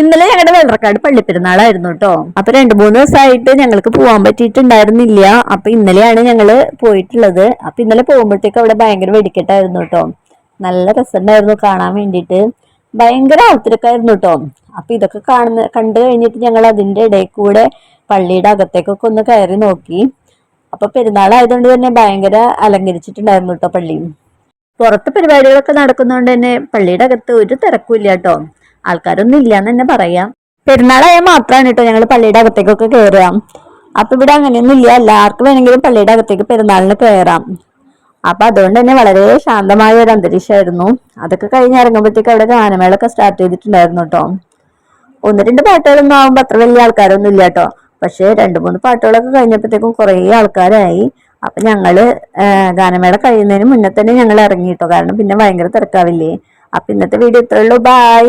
ഇന്നലെ ഞങ്ങളുടെ വെള്ളറക്കാട് പള്ളിപ്പെരുന്നാളായിരുന്നു കേട്ടോ. അപ്പൊ 2-3 ദിവസമായിട്ട് ഞങ്ങൾക്ക് പോവാൻ പറ്റിയിട്ടുണ്ടായിരുന്നില്ല. അപ്പൊ ഇന്നലെയാണ് ഞങ്ങള് പോയിട്ടുള്ളത്. അപ്പൊ ഇന്നലെ പോകുമ്പോഴത്തേക്ക് അവിടെ ഭയങ്കര വെടിക്കെട്ടായിരുന്നു കേട്ടോ. നല്ല രസമുണ്ടായിരുന്നു കാണാൻ വേണ്ടിയിട്ട്. ഭയങ്കര ആൾത്തിരക്കായിരുന്നു കേട്ടോ. അപ്പൊ ഇതൊക്കെ കണ്ടു കഴിഞ്ഞിട്ട് ഞങ്ങൾ അതിന്റെ ഇടയിൽ കൂടെ പള്ളിയുടെ അകത്തേക്കൊക്കെ ഒന്ന് കയറി നോക്കി. അപ്പൊ പെരുന്നാളായതുകൊണ്ട് തന്നെ ഭയങ്കര അലങ്കരിച്ചിട്ടുണ്ടായിരുന്നു കേട്ടോ പള്ളി. പുറത്ത് പരിപാടികളൊക്കെ നടക്കുന്നതുകൊണ്ട് തന്നെ പള്ളിയുടെ അകത്ത് ഒരു തിരക്കും കേട്ടോ. ആൾക്കാരൊന്നും ഇല്ലാന്ന് തന്നെ പറയാം. പെരുന്നാളായാൽ മാത്രമാണ് കേട്ടോ ഞങ്ങൾ പള്ളിയുടെ അകത്തേക്കൊക്കെ കയറുക. അപ്പൊ ഇവിടെ അങ്ങനെയൊന്നും ഇല്ല, എല്ലാവർക്കും വേണമെങ്കിലും പള്ളിയുടെ അകത്തേക്ക് പെരുന്നാളിന് കയറാം. അപ്പൊ അതുകൊണ്ട് തന്നെ വളരെ ശാന്തമായ ഒരു അന്തരീക്ഷമായിരുന്നു. അതൊക്കെ കഴിഞ്ഞ് ഇറങ്ങുമ്പോഴത്തേക്ക് അവിടെ ഗാനമേളൊക്കെ സ്റ്റാർട്ട് ചെയ്തിട്ടുണ്ടായിരുന്നു കേട്ടോ. 1-2 പാട്ടുകളൊന്നും ആവുമ്പോ അത്ര വലിയ ആൾക്കാരൊന്നും ഇല്ല കേട്ടോ. പക്ഷെ 2-3 പാട്ടുകളൊക്കെ കഴിഞ്ഞപ്പോഴത്തേക്കും കുറെ ആൾക്കാരായി. അപ്പൊ ഞങ്ങള് ഗാനമേള കഴിയുന്നതിന് മുന്നേ തന്നെ ഞങ്ങൾ ഇറങ്ങി കേട്ടോ. കാരണം പിന്നെ ഭയങ്കര തിരക്കാവില്ലേ. അപ്പൊ ഇന്നത്തെ വീഡിയോ ഇത്രയുള്ളൂ. ബൈ.